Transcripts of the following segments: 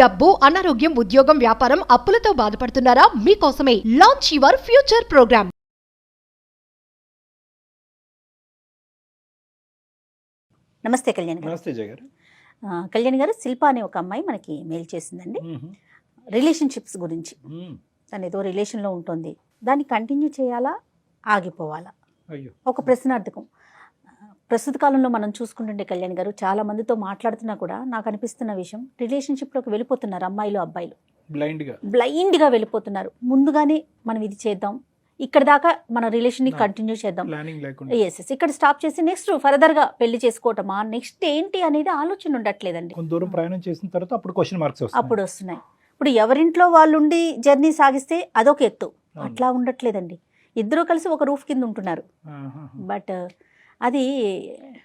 డబ్బు, అనారోగ్యం, ఉద్యోగం, వ్యాపారం, అప్పులతో బాధపడుతున్నారా? మీకోసమే లాంచ్ యువర్ ఫ్యూచర్ ప్రోగ్రామ్. నమస్తే కళ్యాణ్ గారు. నమస్తే జయ గారు. కళ్యాణ్ గారు, శిల్ప అనే ఒక అమ్మాయి మనకి మెయిల్ చేసిందండి. రిలేషన్షిప్స్ గురించి. తను ఏదో రిలేషన్లో ఉంటుంది, దాన్ని కంటిన్యూ చేయాలా, ఆగిపోవాలా? అయ్యో, ఒక ప్రశ్నార్థకం. ప్రస్తుత కాలంలో మనం చూసుకుంటుంటే కళ్యాణ్ గారు, చాలా మందితో మాట్లాడుతున్నా కూడా నాకు అనిపిస్తున్న విషయం, రిలేషన్షిప్లోకి వెళ్ళిపోతున్నారు అమ్మాయిలు అబ్బాయిలు, బ్లైండ్గా వెళ్ళిపోతున్నారు. ముందుగానే మనం ఇది చేద్దాం, ఇక్కడ దాకా మన రిలేషన్ని కంటిన్యూ చేద్దాం, ఎస్ ఇక్కడ స్టాప్ చేసి నెక్స్ట్ ఫర్దర్గా పెళ్లి చేసుకోవటమా, నెక్స్ట్ ఏంటి అనేది ఆలోచన ఉండట్లేదండి. కొంత దూరం ప్రయాణం చేసిన తర్వాత అప్పుడు క్వశ్చన్ మార్క్స్ అప్పుడు వస్తున్నాయి. ఇప్పుడు ఎవరింట్లో వాళ్ళు ఉండి జర్నీ సాగిస్తే అదొక ఎత్తు, అట్లా ఉండట్లేదండి. ఇద్దరూ కలిసి ఒక రూఫ్ కింద ఉంటున్నారు. బట్ అది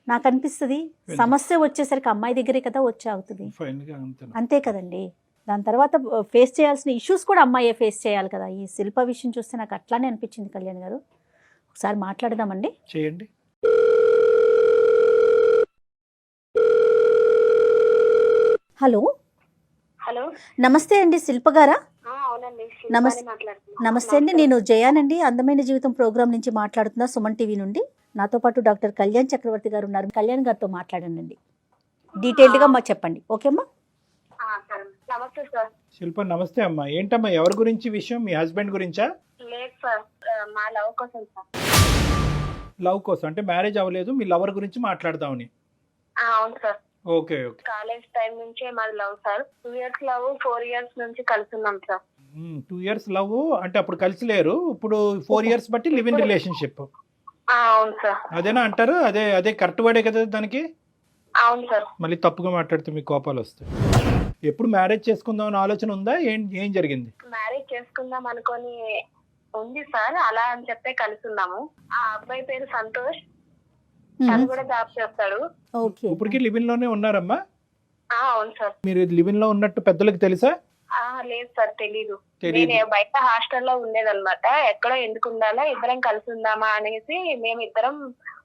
నాకు అనిపిస్తుంది, సమస్య వచ్చేసరికి అమ్మాయి దగ్గరే కదా వచ్చి అవుతుంది, అంతే కదండి. దాని తర్వాత ఫేస్ చేయాల్సిన ఇష్యూస్ కూడా అమ్మాయే ఫేస్ చేయాలి కదా. ఈ శిల్ప విషయం చూస్తే నాకు అట్లానే అనిపించింది కళ్యాణ్ గారు. ఒకసారి మాట్లాడదామండి. చేయండి. హలో హలో, నమస్తే అండి, శిల్ప గారా? అవునండి, నమస్తే అండి, నేను జయానండి, అందమైన జీవితం ప్రోగ్రామ్ నుంచి మాట్లాడుతున్నా, సుమన్ టీవీ నుండి. నాతో పాటు డాక్టర్ కళ్యాణ్ చక్రవర్తి గారు ఉన్నారు. కళ్యాణ్ గారితో మాట్లాడండి, డీటెయిల్డ్గా మాకు చెప్పండి. ఓకేమ్మా? నమస్తే సార్. శిల్ప నమస్తే అమ్మా. ఏంటమ్మా, ఎవరి గురించి విషయం? మీ హస్బెండ్ గురించా? లేదు సార్, మా లవ్ కోసం సార్. లవ్ కోసం అంటే మ్యారేజ్ అవ్వలేదు, మీ లవర్ గురించి మాట్లాడదామని. అవును sir. Okay okay. College time నుంచే మాది love sir. 2 years love, 4 years నుంచి కలిసి ఉన్నాం సార్. 2 years లవ్ అంటే అప్పుడు కలిసి లేరు, ఇప్పుడు 4 years బట్టి లివ్ ఇన్ రిలేషన్షిప్. అవును సార్. అదేనా అంటారు? అదే అదే కరెక్ట్ వర్డే కదా దానికి? అవును సార్. మళ్ళీ తప్పుగా మాట్లాడితే మీకు కోపాలు వస్తాయి. ఎప్పుడు మ్యారేజ్ చేసుకుందాం అని ఆలోచన ఉందా? ఏం జరిగింది? మ్యారేజ్ చేసుకుందాం అనుకొని ఉంది సార్, అలా అని చెప్పే కలిసి ఉన్నాము. ఆ అబ్బాయి పేరు సంతోష్, తను కూడా జాబ్ చేస్తాడు. ఇప్పటికీ లివ్ ఇన్ లోనే ఉన్నారమ్మా? అవును సార్. మీరు లివ్ ఇన్ లో ఉన్నట్టు పెద్దలకు తెలుసా? లేదు సార్, తెలీదు. నేను బయట హాస్టల్లో ఉండేదన్నమాట. ఎక్కడో ఎందుకు ఉండాలా, ఇద్దరం కలిసి ఉందామా అనేసి మేము ఇద్దరం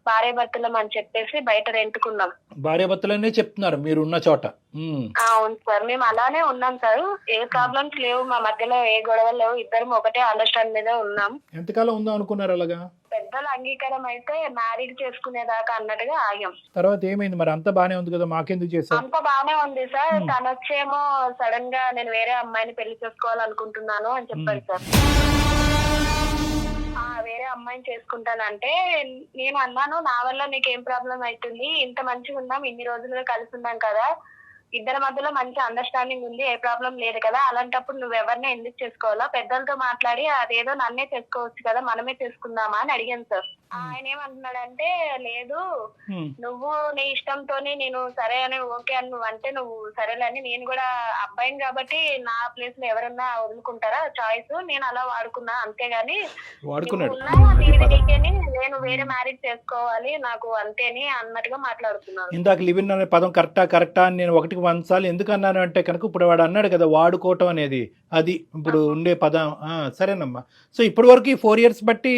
భార్యాభర్తలం అని చెప్పేసి బయట రెంట్కున్నాం. భార్యాభర్తలనే చెప్తున్నారు మీరు ఉన్న చోట? అవును సార్, మేము అలానే ఉన్నాం సార్. ఏ ప్రాబ్లమ్స్ లేవు మా మధ్యలో, ఏ గొడవలు లేవు, ఇద్దరం ఒకటే అండర్స్టాండ్ మీద ఉన్నాం. ఎంతకాలం ఉందాం అనుకున్నారు అలాగా? పెద్దల అంగీకారం అయితే మ్యారేజ్ చేసుకునేదాకా అన్నట్టుగా ఆగాం. తర్వాత ఏమైంది మరి? అంత బానే ఉంది కదా, మాకెందుకు చేశారు? అంత బానే ఉంది సార్. తను వచ్చేమో సడన్ గా నేను వేరే అమ్మాయిని పెళ్లి చేసుకోవాలనుకుంటున్నాను అని చెప్పాడు సార్. వేరే అమ్మాయిని చేసుకుంటానంటే నేను అన్నాను, నా వల్ల నీకు ఏం ప్రాబ్లం అవుతుంది, ఇంత మంచిగా ఉన్నాం, ఇన్ని రోజులుగా కలిసి ఉన్నాం కదా, ఇద్దరి మధ్యలో మంచి అండర్స్టాండింగ్ ఉంది, ఏ ప్రాబ్లం లేదు కదా, అలాంటప్పుడు నువ్వు ఎవరిని ఎందుకు చేసుకోవాలా, పెద్దలతో మాట్లాడి అదేదో నన్నే చేసుకోవచ్చు కదా, మనమే చేసుకుందామా అని అడిగాను సార్. ఆయన ఏమంటున్నాడంటే, లేదు నువ్వు నీ ఇష్టంతోనే నేను సరే అని ఓకే అని నువ్వు అంటే నువ్వు సరేలేని, నేను కూడా అబ్బాయిని కాబట్టి నా ప్లేస్ లో ఎవరన్నా వదులుకుంటారా చాయిస్, నేను అలా వాడుకున్నా అంతేగాని నేను వేరే మ్యారేజ్ చేసుకోవాలి నాకు అంతేని అన్నట్టుగా మాట్లాడుతున్నాను. ఇందాక లివ్ ఇన్ అనే పదం కరెక్టా అని నేను 1 సార్లు ఎందుకు అన్నాను అంటే కనుక, ఇప్పుడు వాడు అన్నాడు కదా వాడుకోవటం అనేది, అది ఇప్పుడు ఉండే పదం. సరేనమ్మా. సో ఇప్పటి వరకు ఈ 4 years బట్టి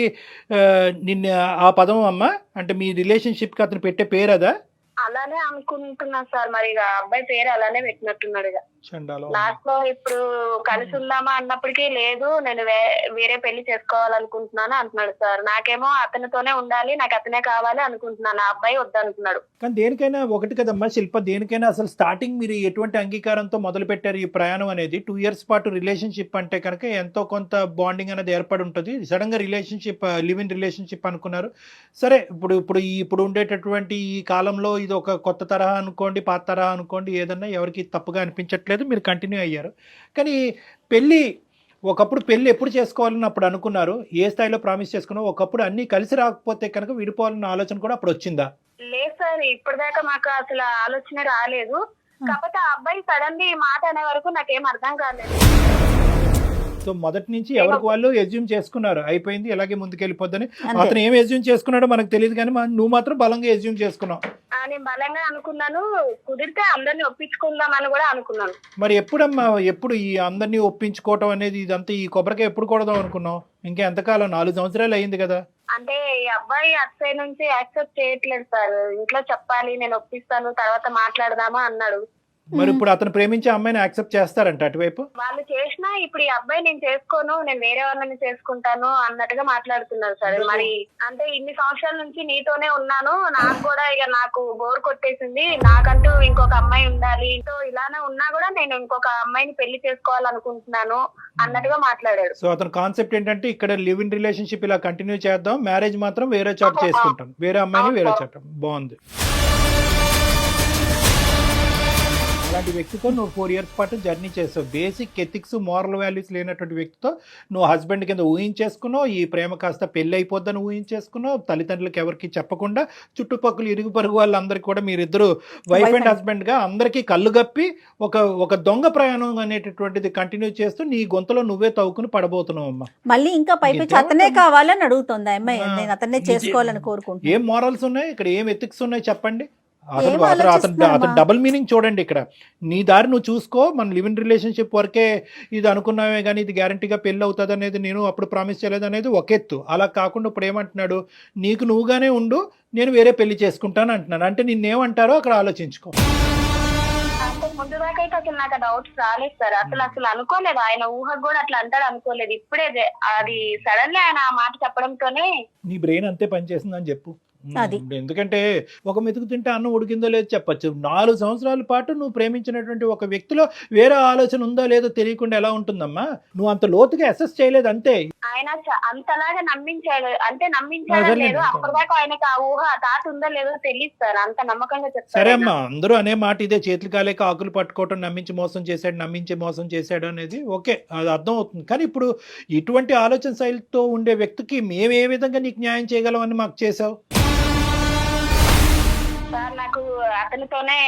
నిన్న ఆ పదం అమ్మా అంటే మీ రిలేషన్షిప్ కి అతను పెట్టే పేరు అదా? అలానే అనుకుంటున్నా సార్. మరి అబ్బాయి పేరు అలానే పెట్టినట్టున్నాడు. లాస్ట్ లో ఇప్పుడు కలిసి ఉందామా అన్నప్పటికీ లేదు నేను వేరే పెళ్లి చేసుకోవాలనుకుంటున్నాను అంటున్నాడు సార్. నాకేమో అతనితోనే ఉండాలి, నాకు అతనే కావాలి అనుకుంటున్నాను, ఆ అబ్బాయి వద్దనుకున్నాడు. కానీ దేనికైనా ఒకటి కదమ్మా శిల్ప, దేనికైనా అసలు స్టార్టింగ్ మీరు ఎటువంటి అంగీకారంతో మొదలు పెట్టారు ఈ ప్రయాణం అనేది? 2 years పాటు రిలేషన్షిప్ అంటే కనుక ఎంతో కొంత బాండింగ్ అనేది ఏర్పడి ఉంటుంది. సడన్ గా రిలేషన్షిప్, లివ్ ఇన్ రిలేషన్షిప్ అనుకున్నారు. సరే, ఇప్పుడు ఉండేటటువంటి ఈ కాలంలో ఇది ఒక కొత్త తరహా అనుకోండి, పాత తరహా అనుకోండి, ఏదన్నా ఎవరికి తప్పుగా అనిపించట్లేదు, మీరు కంటిన్యూ అయ్యారు. కానీ ఒకప్పుడు పెళ్లి ఎప్పుడు చేసుకోవాలని అప్పుడు అనుకున్నారు, ఏ స్థాయిలో ప్రామిస్ చేసుకున్నావు? ఒకప్పుడు అన్ని కలిసి రాకపోతే కనుక విడిపోవాలన్న ఆలోచన కూడా అప్పుడు వచ్చిందా? లేదు సార్, ఇప్పటిదాకా మాకు అసలు ఆలోచన రాలేదు. కాకపోతే ఆ అబ్బాయి సడన్ గా ఈ మాట అనే వరకు నాకేం అర్థం కాలేదు. సో మొదటి నుంచి ఎవరికి వాళ్ళు ఎజ్యూమ్ చేసుకున్నారు, అయిపోయింది ఇలాగే ముందుకెళ్ళిపోద్దని. అతను ఏం ఎజ్యూమ్ చేసుకున్నాడో మనకు తెలియదు, కానీ నువ్వు మాత్రం బలంగా ఎజ్యూమ్ చేసుకున్నావు. నేను బలంగా అనుకున్నాను, కుదిరితే అందరినీ ఒప్పించుకుందామని కూడా అనుకున్నాను. మరి ఎప్పుడు ఈ అందరినీ ఒప్పించుకోవటం అనేది, ఇదంతా ఈ కొబ్బరికాయ ఎప్పుడు కొడదాం అనుకున్నావు? ఇంకా ఎంతకాలం? 4 సంవత్సరాలు అయింది కదా. అంటే ఈ అబ్బాయి అటు సైడ్ నుంచి యాక్సెప్ట్ చేయట్లేదు సార్. ఇంట్లో చెప్పాలి, నేను ఒప్పిస్తాను, తర్వాత మాట్లాడదామా అన్నాడు. మరి ఇప్పుడు అతను ప్రేమించే అమ్మాయిని యాక్సెప్ట్ చేస్తారంట అటువైపు? వాళ్ళు చేసినా ఇప్పుడు ఈ అబ్బాయి నేను చేసుకోను, నేను వేరే వాళ్ళని చేసుకుంటాను అన్నట్టుగా మాట్లాడుతున్నారు సార్. మరి అంటే ఇన్ని సంవత్సరాల నుంచి నీతోనే ఉన్నాను, నాకు కూడా ఇక నాకు బోర్ కొట్టేసింది, నాకంటూ ఇంకొక అమ్మాయి ఉండాలి, సో ఇలానే ఉన్నా కూడా నేను ఇంకొక అమ్మాయిని పెళ్లి చేసుకోవాలనుకుంటున్నాను అన్నట్టుగా మాట్లాడాడు. సో అతని కాన్సెప్ట్ ఏంటంటే ఇక్కడ లివ్ ఇన్ రిలేషన్షిప్ ఇలా కంటిన్యూ చేద్దాం, మ్యారేజ్ మాత్రం వేరే చోట చేసుకుంటాం, వేరే అమ్మాయిని వేరే చోట. బాగుంది. అలాంటి వ్యక్తితో నువ్వు 4 years పాటు జర్నీ చేసావు. బేసిక్ ఎథిక్స్ మోరల్ వాల్యూస్ లేనటువంటి వ్యక్తితో నువ్వు హస్బెండ్ కింద ఊహించేసుకున్నావు, ఈ ప్రేమ కాస్త పెళ్ళి అయిపోద్దని ఊహించేసుకున్నావు, తల్లిదండ్రులకు ఎవరికి చెప్పకుండా చుట్టుపక్కల ఇరుగు పరుగు వాళ్ళందరికీ కూడా మీరిద్దరు వైఫ్ అండ్ హస్బెండ్ గా అందరికీ కళ్ళు గప్పి ఒక దొంగ ప్రయాణం అనేటటువంటిది కంటిన్యూ చేస్తూ నీ గొంతలో నువ్వే తవ్వుకుని పడబోతున్నావు అమ్మా. మళ్ళీ ఇంకా పైపెచ్చి అతనే కావాలని అడుగుతుంది ఆ అమ్మాయి, నేను అతన్నే చేసుకోవాలని కోరుకుంటున్నాను. ఏం మోరల్స్ ఉన్నాయి ఇక్కడ, ఏం ఎథిక్స్ ఉన్నాయి చెప్పండి. అతను డబుల్ మీనింగ్ చూడండి ఇక్కడ. నీ దారి నువ్వు చూసుకో, మన లివ్ ఇన్ రిలేషన్షిప్ వరకే ఇది అనుకున్నామే కానీ ఇది గ్యారంటీగా పెళ్ళి అవుతుంది అనేది నేను అప్పుడు ప్రామిస్ చేయలేదు అనేది ఒక ఎత్తు. అలా కాకుండా ఇప్పుడు ఏమంటున్నాడు, నీకు నువ్వుగానే ఉండు, నేను వేరే పెళ్లి చేసుకుంటాను అంటున్నాను. అంటే నిన్నేమంటారో అక్కడ ఆలోచించుకో. అంటే ముందు దాకా అయితే అసలు నాకు డౌట్స్ రాలేదు సార్. అసలు అనుకోలేదు, ఆయన ఊహకు కూడా అట్లా అంటాడు అనుకోలేదు. ఇప్పుడే అది సడన్లీ ఆయన ఆ మాట చెప్పడంతోనే నీ బ్రెయిన్ అంతే పనిచేస్తుందని చెప్పు. అది. ఎందుకంటే ఒక మెతుకు తింటే అన్నం ఉడికిందో లేదో చెప్పచ్చు. 4 సంవత్సరాల పాటు నువ్వు ప్రేమించినటువంటి ఒక వ్యక్తిలో వేరే ఆలోచన ఉందో లేదో తెలియకుండా ఎలా ఉంటుందమ్మా? నువ్వు అంత లోతుగా అసెస్ చేయలేదు అంతే. ఆయన అంతలాగా నమ్మించాడు, అంటే నమ్మించాడో లేదో అప్పటిదాకా ఆయనకు ఆ ఊహ ఆ తాత ఉందో లేదో తెలియదు సార్, అంత నమ్మకంగా చెప్తారు. సరే అమ్మా, అందరూ అనే మాట ఇదే, చేతులు కాలేక ఆకులు పట్టుకోవటం, నమ్మించి మోసం చేశాడు అనేది ఓకే, అది అర్థం అవుతుంది. కానీ ఇప్పుడు ఇటువంటి ఆలోచన శైలితో ఉండే వ్యక్తికి మేము ఏ విధంగా నీకు న్యాయం చేయగలమని మాకు చేసావు సార్? నాకు అతనితోనే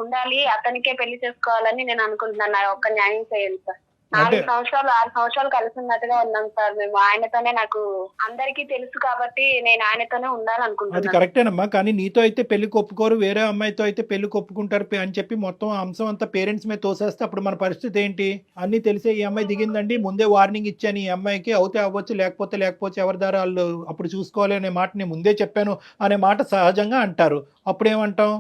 ఉండాలి, అతనికే పెళ్లి చేసుకోవాలని నేను అనుకుంటున్నాను. నాకు ఒక్క న్యాయం చేయండి సార్. 4 సంవత్సరాలు 6 సంవత్సరాలు కలిసి ఉన్నట్టుగా ఉన్నాం సార్ మేము. ఆయనతోనే నాకు అందరికీ తెలుసు కాబట్టి నేను ఆయనతోనే ఉండాలనుకుంటున్నాను. అది కరెక్టేనమ్మా, కానీ నీతో అయితే పెళ్లికి ఒప్పుకోరు, వేరే అమ్మాయితో అయితే పెళ్లికి ఒప్పుకుంటారు అని చెప్పి మొత్తం అంశం అంతా పేరెంట్స్ మీద తోసేస్తే అప్పుడు మన పరిస్థితి ఏంటి? అన్ని తెలిసే ఈ అమ్మాయి దిగిందండి, ముందే వార్నింగ్ ఇచ్చాను, ఈ అమ్మాయికి అవుతే అవ్వచ్చు, లేకపోతే ఎవరి దారి వాళ్ళు అప్పుడు చూసుకోవాలి అనే మాట నేను ముందే చెప్పాను అనే మాట సహజంగా అంటారు. అప్పుడేమంటాం?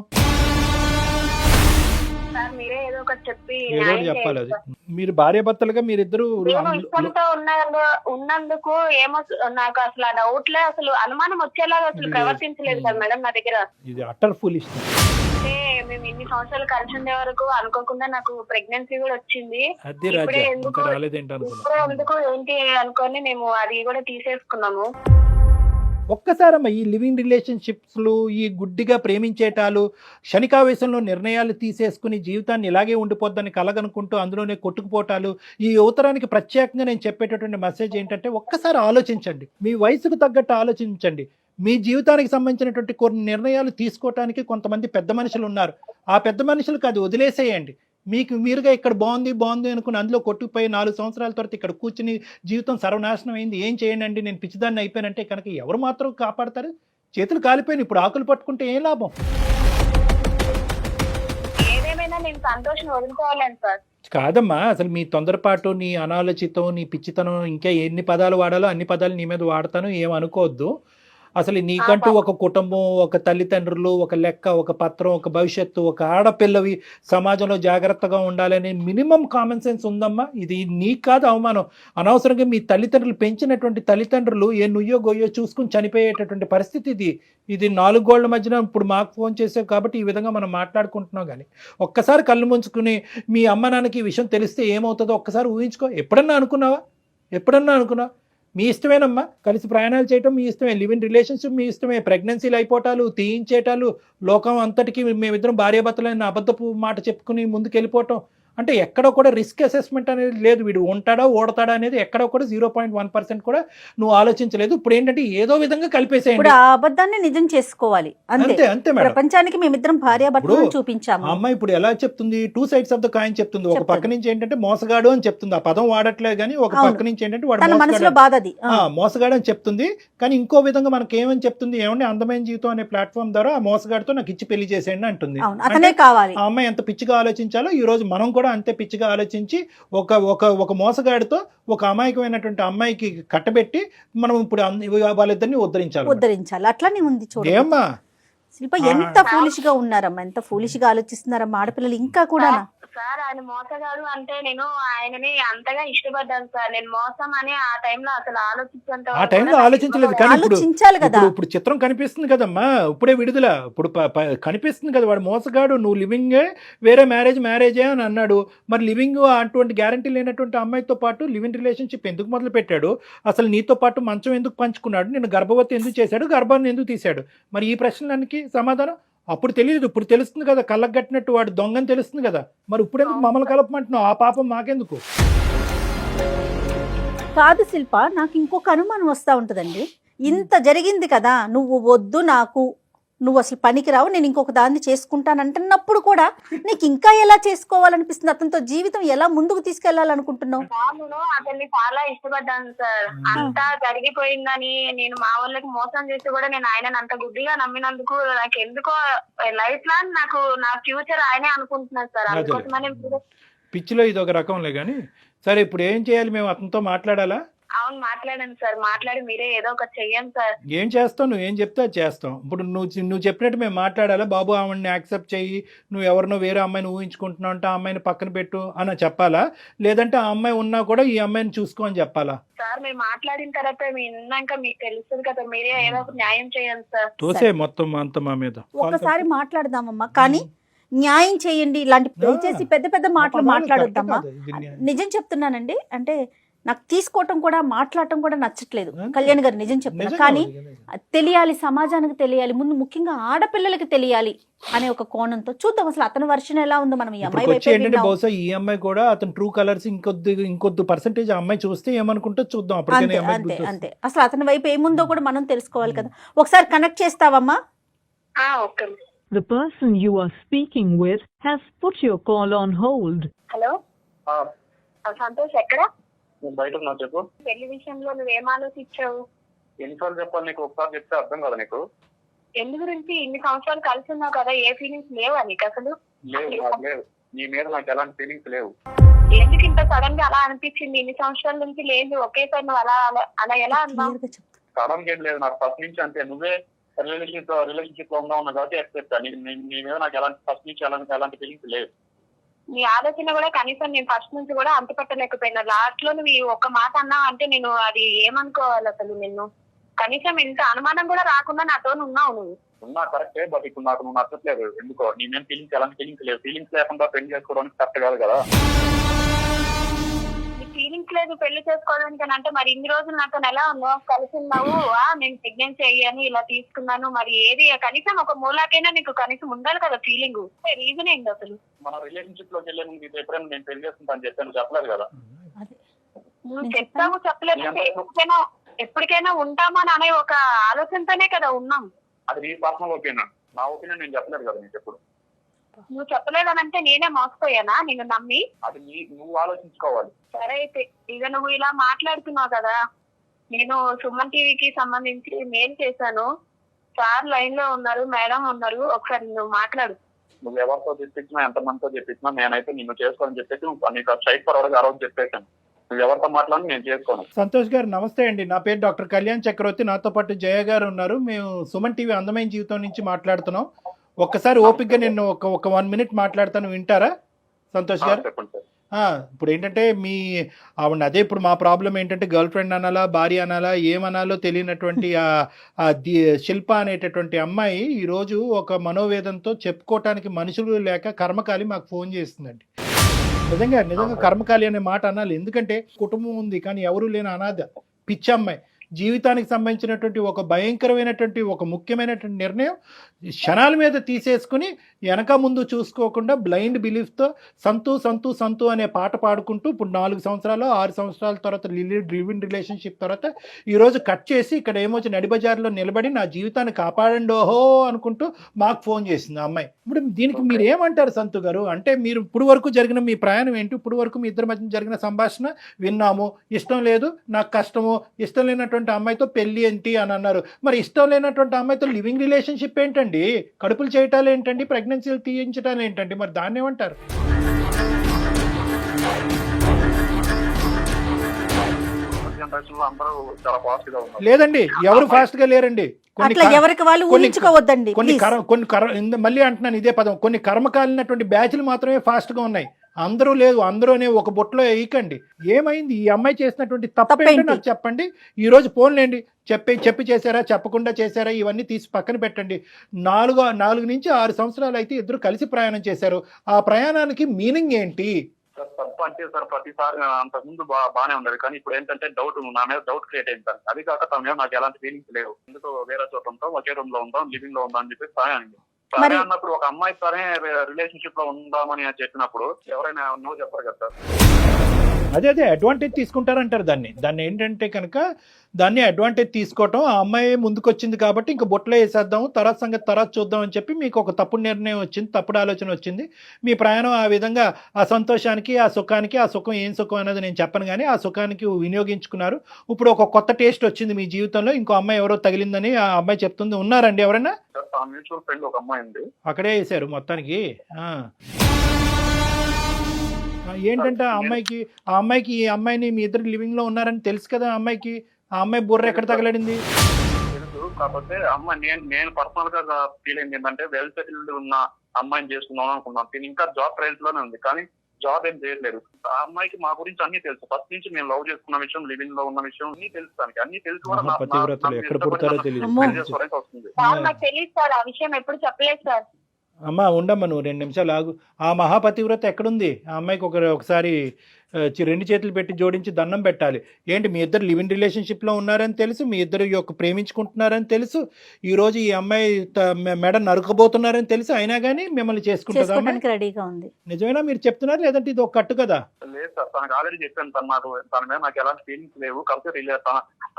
మీరే ఏదో ఒకటి చెప్పి ఏదో చెప్పాలి. అది మీరు భార్యాభర్తలుగా మీరిద్దరు ఇష్టంతో ఉన్నందుకు ఏమో నాకు అసలు ఆ డౌట్లే, అసలు అనుమానం వచ్చేలాగా అసలు ప్రవర్తించలేదు కదా మేడం నా దగ్గర. ఇది అటర్ ఫూలిష్. అంటే మేము ఇన్ని సంవత్సరాలు కలిసి ఉండే వరకు అనుకోకుండా నాకు ప్రెగ్నెన్సీ కూడా వచ్చింది. ఇప్పుడే ఎందుకు ఏంటి అనుకొని మేము అది కూడా తీసేసుకున్నాము. ఒక్కసారమ్మా ఈ లివింగ్ రిలేషన్షిప్స్లు, ఈ గుడ్డిగా ప్రేమించేటాలు, క్షణికావేశంలో నిర్ణయాలు తీసేసుకుని జీవితాన్ని ఇలాగే ఉండిపోద్దని కలగనుకుంటూ అందులోనే కొట్టుకుపోటాలు, ఈ యువతరానికి ప్రత్యేకంగా నేను చెప్పేటటువంటి మెసేజ్ ఏంటంటే ఒక్కసారి ఆలోచించండి, మీ వయసుకు తగ్గట్టు ఆలోచించండి. మీ జీవితానికి సంబంధించినటువంటి కొన్ని నిర్ణయాలు తీసుకోవటానికి కొంతమంది పెద్ద మనుషులు ఉన్నారు. ఆ పెద్ద మనుషులకు అది వదిలేసేయండి. మీకు మీరుగా ఇక్కడ బాగుంది అనుకుని అందులో కొట్టుకుపోయి 4 సంవత్సరాల తర్వాత ఇక్కడ కూర్చుని జీవితం సర్వనాశనం అయింది, ఏం చేయండి నేను పిచ్చిదాన్ని అయిపోయానంటే కనుక ఎవరు మాత్రం కాపాడతారు? చేతులు కాలిపోయిన ఇప్పుడు ఆకులు పట్టుకుంటే ఏం లాభం? ఏదేమైనా నేను సంతోషం వదులుకోవాలని సార్. కాదమ్మా, అసలు మీ తొందరపాటు, నీ అనాలోచితం, నీ పిచ్చితనం, ఇంకా ఎన్ని పదాలు వాడాలో అన్ని పదాలు నీ మీద వాడతాను, ఏమనుకోవద్దు. అసలు నీకంటూ ఒక కుటుంబం, ఒక తల్లిదండ్రులు, ఒక లెక్క, ఒక పత్రం, ఒక భవిష్యత్తు, ఒక ఆడపిల్లవి సమాజంలో జాగ్రత్తగా ఉండాలనే మినిమం కామన్ సెన్స్ ఉందమ్మా. ఇది నీకు కాదు అవమానం. అనవసరంగా మీ తల్లిదండ్రులు పెంచినటువంటి తల్లిదండ్రులు ఏ నుయ్యో గొయ్యో చూసుకుని చనిపోయేటటువంటి పరిస్థితి ఇది 4 గోళ్ల మధ్యన ఇప్పుడు మాకు ఫోన్ చేసావు కాబట్టి ఈ విధంగా మనం మాట్లాడుకుంటున్నాం. కానీ ఒక్కసారి కళ్ళు ముంచుకుని మీ అమ్మ నాన్నకి ఈ విషయం తెలిస్తే ఏమవుతుందో ఒక్కసారి ఊహించుకో. ఎప్పుడన్నా అనుకున్నావా? మీ ఇష్టమేనమ్మా, కలిసి ప్రయాణాలు చేయటం మీ ఇష్టమే, లివ్ ఇన్ రిలేషన్షిప్ మీ ఇష్టమే, ప్రెగ్నెన్సీలు అయిపోవటాలు, తీయించేటాలు, లోకం అంతటికి మేమిద్దరం భార్యాభర్తలైన అబద్ధపు మాట చెప్పుకుని ముందుకు వెళ్ళిపోవటం, అంటే ఎక్కడో కూడా రిస్క్ అసెస్మెంట్ అనేది లేదు. వీడు ఉంటాడా ఓడతాడా అనేది ఎక్కడో కూడా 0.1% కూడా నువ్వు ఆలోచించలేదు. ఇప్పుడు ఏంటంటే ఏదో విధంగా కలిపేసేయండి. ఇప్పుడు ఆ అబద్ధాన్ని నిజం చేసుకోవాలి అంతే. ప్రపంచానికి మేమిద్దరం భార్యాభర్తలు చూపించాము. అమ్మాయి ఇప్పుడు ఎలా చెప్తుంది, 2 sides ఆఫ్ ద కాయిన్ చెప్తుంది. ఒక పక్క నుంచి ఏంటంటే మోసగాడు అని చెప్తుంది, ఆ పదం వాడట్లేదు. కానీ ఒక పక్క నుంచి ఏంటంటే వాడు మనసులో బాధ అది మోసగాడు అని చెప్తుంది. కానీ ఇంకో విధంగా మనకి ఏమని చెప్తుంది, ఏమంటే అందమైన జీవితం అనే ప్లాట్ఫామ్ ద్వారా ఆ మోసగాడితో నాకు ఇచ్చి పెళ్లి చేసేయండి అంటుంది. అతనే కావాలి. ఆ అమ్మాయి ఎంత పిచ్చిగా ఆలోచించాలో ఈ రోజు మనం కూడా అంతే పిచ్చిగా ఆలోచించి ఒక మోసగాడితో ఒక అమాయకమైనటువంటి అమ్మాయికి కట్టబెట్టి మనం ఇప్పుడు వాళ్ళిద్దరిని ఉద్ధరించాలి. అట్లానే ఉంది చూడండి. ఏమ్మా శిల్ప ఎంత ఫూలిష్ గా ఉన్నారమ్మా, ఎంత ఫూలిష్ గా ఆలోచిస్తున్నారమ్మా ఆడపిల్లలు ఇంకా కూడా. సార్ ఆయన మోసగాడు అంటే నేను ఆయనని అంతగా ఇష్టపడ్డాను సార్. నేను మోసం అని ఆ టైంలో అసలు ఆ టైంలో ఆలోచించలేదు. కానీ ఆలోచించాలి కదా. ఇప్పుడు చిత్రం కనిపిస్తుంది కదమ్మా, ఇప్పుడే విడుదల, ఇప్పుడు కనిపిస్తుంది కదా వాడు మోసగాడు, నువ్వు లివింగే వేరే మ్యారేజే అని అన్నాడు. మరి లివింగ్ అటువంటి గ్యారంటీ లేనటువంటి అమ్మాయితో పాటు లివింగ్ రిలేషన్షిప్ ఎందుకు మొదలు పెట్టాడు, అసలు నీతో పాటు మంచం ఎందుకు పంచుకున్నాడు, నేను గర్భవతి ఎందుకు చేశాడు, గర్భాన్ని ఎందుకు తీశాడు, మరి ఈ ప్రశ్నలకి సమాధానం అప్పుడు తెలియదు, ఇప్పుడు తెలుస్తుంది కదా, కళ్ళకు కట్టినట్టు వాడు దొంగని తెలుస్తుంది కదా. మరి ఇప్పుడు ఎందుకు మమ్మల్ని కలపమంటున్నావు, ఆ పాపం మాకెందుకు? కాదు శిల్ప, నాకు ఇంకొక అనుమానం వస్తూ ఉంటుందండి. ఇంత జరిగింది కదా, నువ్వు వద్దు నాకు, నువ్వు అసలు పనికిరావు, నేను ఇంకొక దాన్ని చేసుకుంటాను అంటున్నప్పుడు కూడా నీకు ఇంకా ఎలా చేసుకోవాలనిపిస్తుంది, అతనితో జీవితం ఎలా ముందుకు తీసుకెళ్లాలనుకుంటున్నావు? నేను అతన్ని చాలా ఇష్టపడ్డాను సార్. అంతా జరిగిపోయిందని నేను మా వాళ్ళకి మోసం చేసి కూడా నేను ఆయనను అంత గుడ్డిగా నమ్మినందుకు నాకు ఎందుకో లైఫ్ లాంగ్ నాకు నా ఫ్యూచర్ ఆయనే అనుకుంటున్నాను సార్. అందుకోసమని పిచ్చిలో ఇది ఒక రకంలే. కానీ సరే, ఇప్పుడు ఏం చేయాలి, మేము అతనితో మాట్లాడాలా? అవును మాట్లాడాను సార్. మాట్లాడి మీరే ఏదో ఒకటి చెయ్యండి సార్. ఏం చేస్తావు, నువ్వు ఏం చెప్తే అది చేస్తాం. ఇప్పుడు నువ్వు చెప్పినట్టు మేము మాట్లాడాలా, బాబు ఆమెని యాక్సెప్ట్ చెయ్యి, నువ్వు ఎవరినో వేరే అమ్మాయిని ఊహించుకుంటున్నావు అంటే ఆ అమ్మాయిని పక్కన పెట్టు అని చెప్పాలా, లేదంటే ఆ అమ్మాయి ఉన్నా కూడా ఈ అమ్మాయిని చూసుకో అని చెప్పాలా? సార్ మీరు మాట్లాడిన తర్వాత విన్నాక మీకు తెలుస్తుంది కదా, మీరే ఏదో ఒక న్యాయం చేయండి సార్. తోసే మొత్తం అంత మా మీద. ఒకసారి మాట్లాడదామమ్మా, కానీ న్యాయం చేయండి. ఇలాంటి దయచేసి పెద్ద పెద్ద మాటలు మాట్లాడొద్దమ్మా. నిజం చెప్తున్నానండి, అంటే నాకు తీసుకోవటం కూడా మాట్లాడటం కూడా నచ్చట్లేదు కళ్యాణ్ గారు, నిజం చెప్తున్నా. కానీ తెలియాలి, సమాజానికి తెలియాలి, ముందు ముఖ్యంగా ఆడపిల్లలకి తెలియాలి అనే ఒక కోణంతో చూద్దాం అసలు అతని వర్షన్ ఎలా ఉందో. మనం ఈ అమ్మాయి ఏంటంటే బహుశా ఈ అమ్మాయి కూడా అతను ట్రూ కలర్స్ ఇంకొద్ది పర్సెంటేజ్ అమ్మాయి చూస్తే ఏమనుకుంటో చూద్దాం. అంతే అంతే, అసలు అతని వైపు ఏముందో కూడా మనం తెలుసుకోవాలి కదా. ఒకసారి కనెక్ట్ చేస్తావమ్మా? Okay. The person you are speaking with has put your call on hold. Hello Santosh, ఎక్కడ? నేను బయట ఉన్నా, చెప్పు. పెళ్లి విషయంలో నువ్వేం ఆలోచించావు? ఎన్నిసార్లు చెప్పాలి నీకు, ఒకసారి చెప్తే అర్థం కదా నీకు? ఎందు గురించి ఇన్ని సంవత్సరాలు కలిసి ఉన్నావు కదా, ఏ ఫీలింగ్స్ లేవా నీకు అసలు? లేవు, నీ మీద నాకు ఎలాంటి ఫీలింగ్స్ లేవు. ఎందుకు ఇంత సడన్ గా అలా అనిపించింది? ఇన్ని సంవత్సరాల నుంచి లేదు, ఒకేసారి నువ్వు అలా ఎలా అన్నావు? సడన్ గా ఏం లేదు, నాకు ఫస్ట్ నుంచి అంతే. నువ్వే రిలేషన్షిప్ లో ఉన్నావు కాబట్టి ఎక్సెప్ట్. నీ మీద నాకు ఫస్ట్ నుంచి ఎలాంటి ఫీలింగ్స్ లేవు. నీ ఆలోచన కూడా కనీసం నేను ఫస్ట్ నుంచి కూడా అంత పెట్టలేకపోయినా, లాస్ట్ లో నువ్వు ఒక్క మాట అన్నావు అంటే నేను అది ఏమనుకోవాలి అసలు? నిన్ను కనీసం ఇంత అనుమానం కూడా రాకుండా నాతో ఉన్నావు నువ్వు. ఉన్నా కరెక్టే, బట్ ఇప్పుడు నాకు నువ్వు నచ్చట్లేదు. ఎందుకో నీ మీద ఫీలింగ్స్ ఎలాంటి ఫీలింగ్స్ లేవు. ఫీలింగ్స్ లేకుండా పెళ్లి చేసుకోవడానికి కరెక్ట్ కాదు కదా. ఫీలింగ్స్ లేదు పెళ్లి చేసుకోవడానికి అని అంటే మరి ఇన్ని రోజులు నాతో ఎలా ఉన్నావు, కలిసి ఉన్నావు, నేను ప్రెగ్నెన్సీ అయ్యాను, ఇలా తీసుకున్నాను, మరి ఏది కనీసం ఒక మూలాకైనా నీకు కనీసం ఉండాలి కదా ఫీలింగ్. రీజన్ ఏంటి అసలు? మన రిలేషన్షిప్ లోకి వెళ్ళే ముందు ఎప్పుడైనా నేను పెళ్లి చేసుకుంటాను చెప్పాను, చెప్పలేదు కదా. నువ్వు చెప్తావు చెప్పలేదు, ఎప్పటికైనా ఉంటామా అని అనే ఒక ఆలోచనతోనే కదా ఉన్నాం. అది నీ పర్సనల్ ఒపీనియన్, నా ఒపీనియన్ నేను చెప్పలేదు కదా నీకు ఎప్పుడు. నువ్వు చెప్పలేదనంటే నేనే మోసపోయానా నిన్ను నమ్మి? అది నువ్వు ఆలోచించుకోవాలి. సరే అయితే ఇక నువ్వు ఇలా మాట్లాడుతున్నావు కదా, నేను సుమన్ టీవీకి సంబంధించి మెయిల్ చేశాను, సార్ లైన్ లో ఉన్నారు, మేడం ఉన్నారు, ఒకసారి నువ్వు మాట్లాడు. నువ్వు ఎవరితో చెప్పించినా, ఎంత మందితో చెప్పించినా నేనైతే నిన్ను చేసుకోని చెప్పేసి నీకు స్ట్రైట్ ఫార్వర్డ్ గా రోజు చెప్పేశాను. నువ్వు ఎవరితో మాట్లాడి నేను చేసుకోను. సంతోష్ గారు నమస్తే అండి, నా పేరు డాక్టర్ కళ్యాణ్ చక్రవర్తి, నాతో పాటు జయ గారు ఉన్నారు. మేము సుమన్ టీవీ అందమైన జీవితం నుంచి మాట్లాడుతున్నాం. ఒక్కసారి ఓపిక్గా నేను ఒక 1 minute మాట్లాడతాను, వింటారా సంతోష్ గారు? ఇప్పుడు ఏంటంటే ఆవిడ అదే, ఇప్పుడు మా ప్రాబ్లం ఏంటంటే గర్ల్ ఫ్రెండ్ అనాలా, భార్య అనాలా, ఏమనాలో తెలియనటువంటి శిల్ప అనేటటువంటి అమ్మాయి ఈరోజు ఒక మనోవేదంతో చెప్పుకోవటానికి మనుషులు లేక కర్మకాలి మాకు ఫోన్ చేస్తుందండి. నిజంగా కర్మకాలి అనే మాట అనాలి, ఎందుకంటే కుటుంబం ఉంది కానీ ఎవరూ లేని అనాథ పిచ్చి అమ్మాయి. జీవితానికి సంబంధించినటువంటి ఒక భయంకరమైనటువంటి ఒక ముఖ్యమైనటువంటి నిర్ణయం క్షణాల మీద తీసేసుకుని వెనక ముందు చూసుకోకుండా బ్లైండ్ బిలీఫ్తో సంతు సంతు సంతు అనే పాట పాడుకుంటూ ఇప్పుడు 4 సంవత్సరాలు 6 సంవత్సరాల తర్వాత లివ్ ఇన్ రిలేషన్షిప్ తర్వాత ఈరోజు కట్ చేసి ఇక్కడ ఏమొచ్చి నడిబజార్లో నిలబడి నా జీవితాన్ని కాపాడండి ఓహో అనుకుంటూ మాకు ఫోన్ చేసింది ఆ అమ్మాయి. ఇప్పుడు దీనికి మీరు ఏమంటారు సంతు గారు? అంటే మీరు ఇప్పుడు వరకు జరిగిన మీ ప్రయాణం ఏంటి? ఇప్పుడు వరకు మీ ఇద్దరి మధ్య జరిగిన సంభాషణ విన్నాము, ఇష్టం లేదు, నాకు కష్టము, ఇష్టం లేనటువంటి అమ్మాయితో పెళ్లి ఏంటి అని అన్నారు. మరి ఇష్టం లేనటువంటి అమ్మాయితో లివింగ్ రిలేషన్షిప్ ఏంటండి? కడుపులు చేయటాలు ఏంటండి? ప్రెగ్నెన్సీలు తీయించటాలు ఏంటండి? మరి దాన్ని ఏమంటారు? జనరేషన్ లో అందరూ చాలా ఫాస్ట్ గా ఉన్నారు. లేదండి, ఎవరు ఫాస్ట్ గా లేరండి. అట్లా ఎవరికి వాళ్ళు ఊహించుకోవద్దండి. మళ్ళీ అంటున్నాను ఇదే పదం, కొన్ని కర్మకాలినటువంటి బ్యాచ్లు మాత్రమే ఫాస్ట్ గా ఉన్నాయి. అందరూ లేదు, అందరూ అనే ఒక బొట్లో వేయకండి. ఏమైంది ఈ అమ్మాయి చేసినటువంటి తప్పేంటో నాకు చెప్పండి. ఈ రోజు ఫోన్లేండి, చెప్పి చేశారా, చెప్పకుండా చేశారా, ఇవన్నీ తీసి పక్కన పెట్టండి. 4 నుంచి 6 సంవత్సరాలు అయితే ఇద్దరు కలిసి ప్రయాణం చేశారు. ఆ ప్రయాణానికి మీనింగ్ ఏంటి? సార్ తప్పు అంటే సార్ ప్రతిసారి అంతకుముందు బాగానే ఉండదు, కానీ ఇప్పుడు ఏంటంటే డౌట్, నా మీద డౌట్ క్రియేట్ అయింది సార్. అది కాక తన మీద నాకు ఎలాంటి ఫీలింగ్స్ లేవు. ఎందుకు వేరే చోట ఉంటాం, ఒకే రూమ్ లో ఉంటాం, లివింగ్ లో ఉంటాం అని చెప్పి సరే అండి. సరే అన్నప్పుడు ఒక అమ్మాయి సరే రిలేషన్షిప్ లో ఉందామని చెప్పినప్పుడు ఎవరైనా నో చెప్పరు కదా సార్. అదే అడ్వాంటేజ్ తీసుకుంటారంటారు దాన్ని ఏంటంటే కనుక దాన్ని అడ్వాంటేజ్ తీసుకోవటం. ఆ అమ్మాయి ముందుకొచ్చింది కాబట్టి ఇంక బొట్లో వేసేద్దాం, తర్వాత సంగతి తర్వాత చూద్దాం అని చెప్పి మీకు ఒక తప్పుడు నిర్ణయం వచ్చింది, తప్పుడు ఆలోచన వచ్చింది. మీ ప్రయాణం ఆ విధంగా ఆ సంతోషానికి, ఆ సుఖానికి, ఆ సుఖం ఏం సుఖం అనేది నేను చెప్పను కానీ ఆ సుఖానికి వినియోగించుకున్నారు. ఇప్పుడు ఒక కొత్త టేస్ట్ వచ్చింది మీ జీవితంలో, ఇంకో అమ్మాయి ఎవరో తగిలిందని ఆ అమ్మాయి చెప్తుంది. ఉన్నారండి ఎవరైనా? మ్యూచువల్ ఫ్రెండ్ ఒక అమ్మాయి ఉంది, అక్కడే వేసారు మొత్తానికి. ఏంటంటే ఆ అమ్మాయికి ఈ అమ్మాయిని మీ ఇద్దరు లివింగ్ లో ఉన్నారని తెలుసు కదా అమ్మాయికి. ఆ అమ్మాయి బుర్ర ఎక్కడ తగలడింది? తెలుసు. కాకపోతే అమ్మాయి నేను పర్సనల్ గా ఫీల్ అయింది ఏంటంటే వెల్ సెటిల్డ్ ఉన్న అమ్మాయిని చేసుకుందాం అనుకున్నాను. నేను ఇంకా జాబ్ ట్రయల్స్ లోనే ఉంది, కానీ జాబ్ ఏం చేయట్లేదు. ఆ అమ్మాయికి మా గురించి అన్ని తెలుసు. ఫస్ట్ నుంచి మేము లవ్ చేసుకున్న విషయం, లివింగ్ లో ఉన్న విషయం అన్ని తెలుసు. దానికి అన్ని తెలుసు కూడా వస్తుంది. నాకు తెలియదు సార్, ఆ విషయం ఎప్పుడు చెప్పలేదు సార్. అమ్మా ఉండమ్మా, నువ్వు 2 నిమిషాలు ఆగు. ఆ మహాపతివ్రత ఎక్కడుంది? ఆ అమ్మాయికి ఒకసారి 2 చేతులు పెట్టి జోడించి దండం పెట్టాలి. ఏంటి మీ ఇద్దరు లివింగ్ రిలేషన్షిప్లో ఉన్నారని తెలుసు, మీ ఇద్దరు ప్రేమించుకుంటున్నారని తెలుసు, ఈరోజు ఈ అమ్మాయి మెడ నరుకబోతున్నారని తెలుసు, అయినా కానీ మిమ్మల్ని చేసుకుంటుందా? రెడీగా ఉంది. నిజమేనా మీరు చెప్తున్నారు, లేదంటే ఇది ఒక కట్టు కదా? లేదు సార్, తనకు ఆల్రెడీ చెప్పాను. తన మీద నాకు ఎలాంటి ఫీలింగ్స్ లేవు. కాబట్టి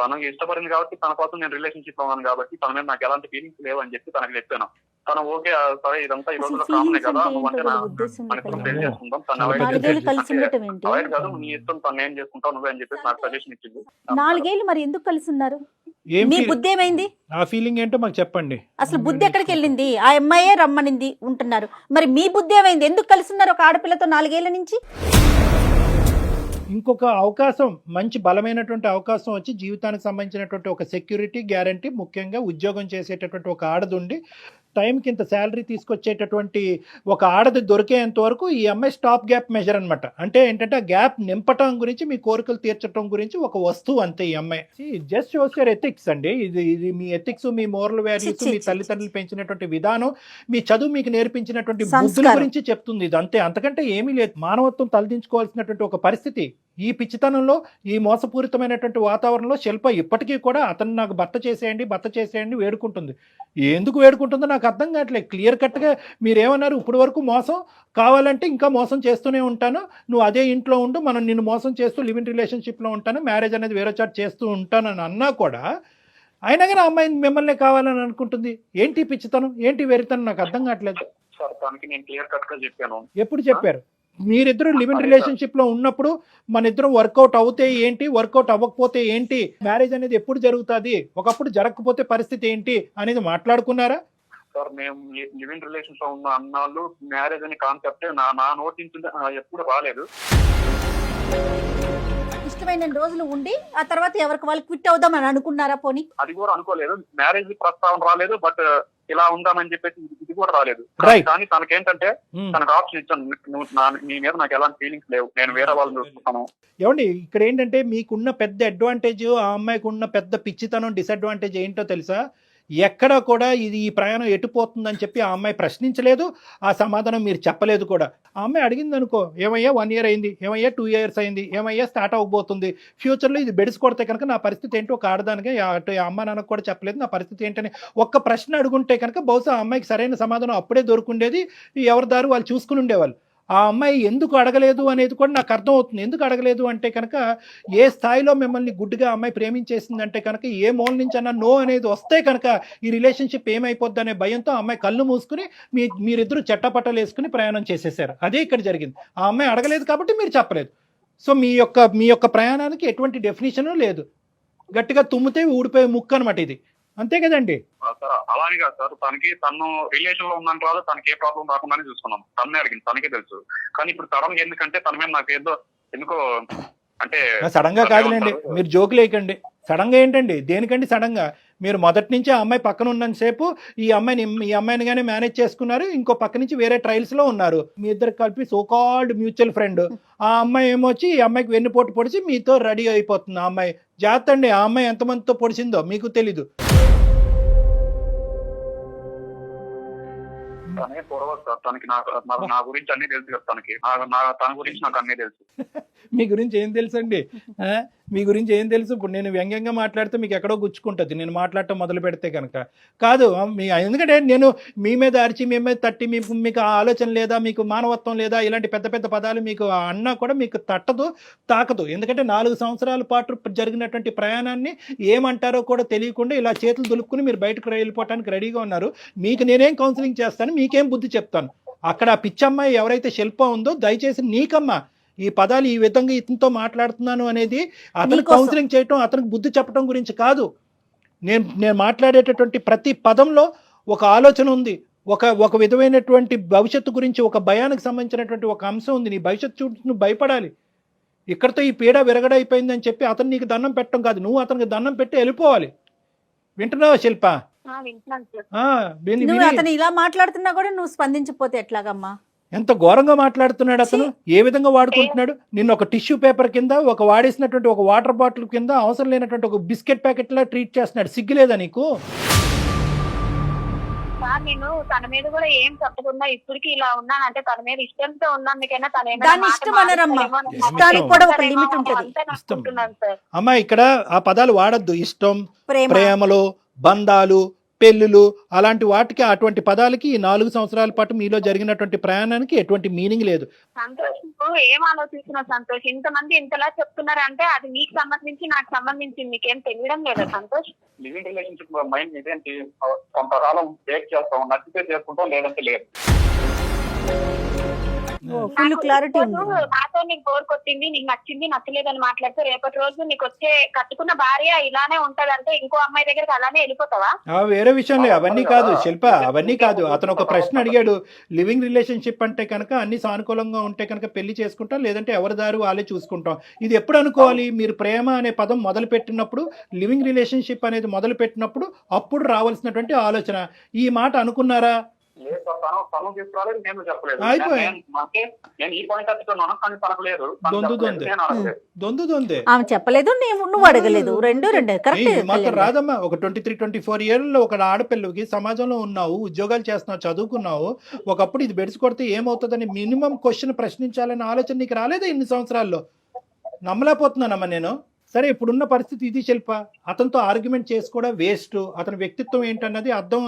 తనకు ఇష్టపడింది కాబట్టి, తన కోసం నేను రిలేషన్షిప్ లో ఉన్నాను కాబట్టి తన మీద నాకు ఎలాంటి ఫీలింగ్స్ లేవు అని చెప్పి తనకు చెప్పాను. తను ఓకే సరే ఇదంతా ఈ రోజుల్లో కామనే కదా, నువ్వంటే మనకు పెళ్లి చేసుకుంటాం, తను అవాయిడ్ కాదు, నీ ఇష్టం, తను ఏం చేసుకుంటావు నువ్వే అని చెప్పేసి నాకు సజెషన్ ఇచ్చింది. 4 ఏళ్ళు మరి ఎందుకు కలిసి ఉన్నారు? మీ బుద్ధి ఏమైంది? ఆ ఫీలింగ్ ఏంటో మాకు చెప్పండి. అసలు బుద్ధి ఎక్కడికి వెళ్ళింది? ఆ అమ్మాయే రమ్మనింది ఉంటున్నారు, మరి మీ బుద్ధి ఏమైంది? ఎందుకు కలిసి ఉన్నారు ఒక ఆడపిల్లతో 4 ఏళ్ల నుంచి? ఇంకొక అవకాశం, మంచి బలమైనటువంటి అవకాశం వచ్చి జీవితానికి సంబంధించినటువంటి ఒక సెక్యూరిటీ గ్యారంటీ, ముఖ్యంగా ఉద్యోగం చేసేటటువంటి ఒక ఆడదుండి టైంకి ఇంత శాలరీ తీసుకొచ్చేటటువంటి ఒక ఆడది దొరికేంత వరకు ఈ అమ్మాయి స్టాప్ గ్యాప్ మెజర్ అనమాట. అంటే ఏంటంటే ఆ గ్యాప్ నింపటం గురించి, మీ కోరికలు తీర్చడం గురించి ఒక వస్తువు అంతే ఈ అమ్మాయి. జస్ట్ షోస్ యువర్ ఎథిక్స్ అండి. ఇది మీ ఎథిక్స్, మీ మోరల్ వాల్యూస్, మీ తల్లిదండ్రులు పెంచినటువంటి విధానం, మీ చదువు మీకు నేర్పించినటువంటి బుద్ధుల గురించి చెప్తుంది. ఇది అంతే, అంతకంటే ఏమీ లేదు. మానవత్వం తలదించుకోవాల్సినటువంటి ఒక పరిస్థితి. ఈ పిచ్చితనంలో, ఈ మోసపూరితమైనటువంటి వాతావరణంలో శిల్ప ఇప్పటికీ కూడా అతను నాకు భర్త చేసేయండి వేడుకుంటుంది. ఎందుకు వేడుకుంటుందో నాకు అర్థం కావట్లేదు. క్లియర్ కట్గా మీరేమన్నారు, ఇప్పుడు వరకు మోసం కావాలంటే ఇంకా మోసం చేస్తూనే ఉంటాను, నువ్వు అదే ఇంట్లో ఉండు, మనం నిన్ను మోసం చేస్తూ లివింగ్ రిలేషన్షిప్లో ఉంటాను, మ్యారేజ్ అనేది వేరే చాట్ చేస్తూ ఉంటానని అన్నా కూడా అయినా కానీ అమ్మాయి మిమ్మల్ని కావాలని అనుకుంటుంది. ఏంటి పిచ్చితనం, ఏంటి వెరితనం, నాకు అర్థం కావట్లేదు. ఎప్పుడు చెప్పారు? మీరిద్దరు లివింగ్ రిలేషన్షిప్ లో ఉన్నప్పుడు మన ఇద్దరం వర్కౌట్ అవుతే ఏంటి, వర్కౌట్ అవ్వకపోతే ఏంటి, మ్యారేజ్ అనేది ఎప్పుడు జరుగుతుంది, ఒకప్పుడు జరగకపోతే పరిస్థితి ఏంటి అనేది మాట్లాడుకున్నారా? సార్ మేము లివింగ్ రిలేషన్స్ లో ఉన్న అన్నాళ్ళు మ్యారేజ్ అనే కాన్సెప్ట్ నా నోటి నుంచి ఎప్పుడు రాలేదు. ఇష్టమైన రోజులు ఉండి ఆ తర్వాత ఎవరికి వాళ్ళు క్విట్ అవుదాం అని అనుకున్నారా? పోనీ అది కూడా అనుకోలేదు. మ్యారేజ్ ప్రస్తావన రాలేదు, బట్ ఇలా ఉందామని చెప్పేసి ఇది కూడా రాలేదు. కానీ తనకేంటంటే తనకు ఆప్షన్ ఇచ్చాను, నీ మీద నాకు ఎలాంటి ఫీలింగ్స్ లేవు, నేను వేరే వాళ్ళని చూసుకుంటాను. ఏమండి ఇక్కడ ఏంటంటే మీకున్న పెద్ద అడ్వాంటేజ్, ఆ అమ్మాయికి ఉన్న పెద్ద పిచ్చితనం, డిసడ్వాంటేజ్ ఏంటో తెలుసా? ఎక్కడ కూడా ఈ ప్రయాణం ఎటుపోతుందని చెప్పి ఆ అమ్మాయి ప్రశ్నించలేదు, ఆ సమాధానం మీరు చెప్పలేదు కూడా. ఆ అమ్మాయి అడిగింది అనుకో, ఏమయ్యా 1 year అయింది, ఏమయ్యా 2 years అయింది, ఏమయ్యా స్టార్ట్ అవ్వబోతుంది, ఫ్యూచర్లో ఇది బెడిసి కొడితే కనుక నా పరిస్థితి ఏంటో ఒక ఆడదానికి అటు అమ్మ నాన్నకు కూడా చెప్పలేదు నా పరిస్థితి ఏంటని ఒక్క ప్రశ్న అడుగుంటే కనుక బహుశా ఆ అమ్మాయికి సరైన సమాధానం అప్పుడే దొరుకుండేది, ఎవరి దారి వాళ్ళు చూసుకుని ఉండేవాళ్ళు. ఆ అమ్మాయి ఎందుకు అడగలేదు అనేది కూడా నాకు అర్థం అవుతుంది. ఎందుకు అడగలేదు అంటే కనుక ఏ స్థాయిలో మిమ్మల్ని గుడ్డిగా అమ్మాయి ప్రేమించేసిందంటే కనుక ఏ మూల నుంచి అన్నా నో అనేది వస్తే కనుక ఈ రిలేషన్షిప్ ఏమైపోద్ది అనే భయంతో అమ్మాయి కళ్ళు మూసుకుని మీరిద్దరు చెట్టపట్టలు వేసుకుని ప్రయాణం చేసేసారు. అదే ఇక్కడ జరిగింది. ఆ అమ్మాయి అడగలేదు కాబట్టి మీరు చెప్పలేదు. సో మీ యొక్క ప్రయాణానికి ఎటువంటి డెఫినేషను లేదు. గట్టిగా తుమ్మితే ఊడిపోయే ముక్కు అనమాట ఇది, అంతే కదండి? అలానే కాదు సార్, తను రిలేషన్ లో ఉన్నాను రాదు, తనకి ఏ ప్రాబ్లం రాకుండానే చూసుకున్నాం. తన్నే అడిగింది, తనకే తెలుసు. కానీ ఇప్పుడు తరం ఎందుకంటే తన మీద నాకు ఎందుకో అంటే సడన్ గా కాదులేండి, మీరు జోకులు వేయకండి. సడన్ గా ఏంటండి, దేనికండి సడన్ గా? మీరు మొదటి నుంచి ఆ అమ్మాయి పక్కన ఉన్నంతసేపు ఈ అమ్మాయిని కానీ మేనేజ్ చేసుకున్నారు, ఇంకో పక్క నుంచి వేరే ట్రయల్స్ లో ఉన్నారు. మీ ఇద్దరు కలిపి సోకాల్డ్ మ్యూచువల్ ఫ్రెండ్. ఆ అమ్మాయి ఏమొచ్చి ఈ అమ్మాయికి వెన్నుపోటు పొడిచి మీతో రెడీ అయిపోతుంది. ఆ అమ్మాయి జాగ్రత్త అండి, ఆ అమ్మాయి ఎంతమందితో పొడిచిందో మీకు తెలీదు. తనే పూర్వక సార్, తనకి నా గురించి అన్ని తెలుసు కదా, తన గురించి నాకు అన్ని తెలుసు. మీ గురించి ఏం తెలుసు అండి? మీ గురించి ఏం తెలుసు? ఇప్పుడు నేను వ్యంగ్యంగా మాట్లాడితే మీకు ఎక్కడో గుచ్చుకుంటుంది నేను మాట్లాడటం మొదలు పెడితే కనుక. కాదు ఎందుకంటే నేను మీ మీద అరిచి మీ మీద తట్టి మీకు ఆలోచన లేదా, మీకు మానవత్వం లేదా, ఇలాంటి పెద్ద పెద్ద పదాలు మీకు అన్నా కూడా మీకు తట్టదు, తాకదు. ఎందుకంటే 4 సంవత్సరాల పాటు జరిగినటువంటి ప్రయాణాన్ని ఏమంటారో కూడా తెలియకుండా ఇలా చేతులు దులుపుకుని మీరు బయటకు వెళ్ళిపోవడానికి రెడీగా ఉన్నారు. మీకు నేనేం కౌన్సిలింగ్ చేస్తాను, మీకేం బుద్ధి చెప్తాను. అక్కడ ఆ పిచ్చమ్మాయి ఎవరైతే శిల్ప ఉందో, దయచేసి నీకమ్మా ఈ పదాలు ఈ విధంగా ఇతనితో మాట్లాడుతున్నాను అనేది అతను కౌన్సిలింగ్ చేయటం, అతనికి బుద్ధి చెప్పడం గురించి కాదు. నేను మాట్లాడేటటువంటి ప్రతి పదంలో ఒక ఆలోచన ఉంది, ఒక విధమైనటువంటి భవిష్యత్తు గురించి, ఒక భయానికి సంబంధించినటువంటి ఒక అంశం ఉంది. నీ భవిష్యత్తు చూసి నువ్వు భయపడాలి. ఇక్కడితో ఈ పీడ విరగడైపోయిందని చెప్పి అతను నీకు దండం పెట్టడం కాదు, నువ్వు అతనికి దండం పెట్టి వెళ్ళిపోవాలి. వింటున్నావా శిల్ప? నువ్వు అతను ఇలా మాట్లాడుతున్నా కూడా నువ్వు స్పందించకపోతే ఎట్లాగమ్మా? ఎంత ఘోరంగా మాట్లాడుతున్నాడు అతను, ఏ విధంగా వాడుకుంటున్నాడు నిన్ను. ఒక టిష్యూ పేపర్ కింద, ఒక వాడేసినటువంటి ఒక వాటర్ బాటిల్ కింద, అవసరం లేనటువంటి ఒక బిస్కెట్ ప్యాకెట్ లా ట్రీట్ చేస్తున్నాడు. సిగ్గులేదా నీకు? నేను తన మీద కూడా ఏం చెప్పకుండా ఇప్పటికి ఇలా ఉన్నానంటే తన మీద ఇష్టంతో ఉన్నందుకైనా దాని ఇష్టం అనరమ్మా, ఇష్టానికి కూడా ఒక లిమిట్ ఉంటుంది. అమ్మా ఇక్కడ ఆ పదాలు వాడద్దు. ఇష్టం, ప్రేమలు, బంధాలు, పెళ్ళిళ్ళు, అలాంటి వాటికి, అటువంటి పదాలకి ఈ 4 సంవత్సరాల పాటు మీలో జరిగినటువంటి ప్రయాణానికి ఎటువంటి మీనింగ్ లేదు. సంతోష్ ఏం ఆలోచిస్తున్నావు సంతోష్? ఇంతమంది ఇంతలా చెప్తున్నారు అంటే అది నీకు సంబంధించి నాకు సంబంధించింది, నీకేం తెలియడం లేదా సంతోష్? లివింగ్ రిలేషన్షిప్ మైండ్ ఇదేంటి, కొంతకాలం బ్రేక్ చేస్తాం, నచ్చితే చేసుకుంటాం, లేదంటే లేదు. ఫుల్ క్లారిటీ ఉంది. నాతో నీకు బోర్ కొట్టింది, నీకు నచ్చింది, నచ్చలేదని మాట్లాడితే రేపటి రోజు నీకు వచ్చే కట్టుకున్న భార్య ఇలానే ఉంటదంటే ఇంకో అమ్మాయి దగ్గరికి అలానే వెళ్ళిపోతావా? వేరే విషయంలో అవన్నీ కాదు శిల్ప, అవన్నీ కాదు. అతను ఒక ప్రశ్న అడిగాడు, లివింగ్ రిలేషన్షిప్ అంటే కనుక అన్ని సానుకూలంగా ఉంటే కనుక పెళ్లి చేసుకుంటాం, లేదంటే ఎవరి దారి వాళ్ళే చూసుకుంటాం. ఇది ఎప్పుడు అనుకోవాలి? మీరు ప్రేమ అనే పదం మొదలు పెట్టినప్పుడు, లివింగ్ రిలేషన్షిప్ అనేది మొదలు పెట్టినప్పుడు అప్పుడు రావాల్సినటువంటి ఆలోచన. ఈ మాట అనుకున్నారా? తను తీసుకురాలేదు, నేను చెప్పలేదు. నేను ఈ పాయింట్ అడుగుతున్నాను, కానీ తనకు లేదు. ఆమె చెప్పలేదు, నువ్వు అడగలేదు. రెండు మాత్రం రాదమ్మా. ఒక 23-24 ఏళ్ళలో ఒక ఆడపిల్లకి సమాజంలో ఉన్నావు, ఉద్యోగాలు చేస్తున్నావు, చదువుకున్నావు. ఒకప్పుడు ఇది బెడిసి కొడితే ఏమవుతుందని మినిమం క్వశ్చన్ ప్రశ్నించాలనే ఆలోచన నీకు రాలేదా ఇన్ని సంవత్సరాల్లో? నమ్మలేకపోతున్నానమ్మా నేను. సరే, ఇప్పుడున్న పరిస్థితి ఇది శిల్ప. అతనితో ఆర్గ్యుమెంట్ చేసుకోవడం వేస్ట్. అతని వ్యక్తిత్వం ఏంటన్నది అర్థం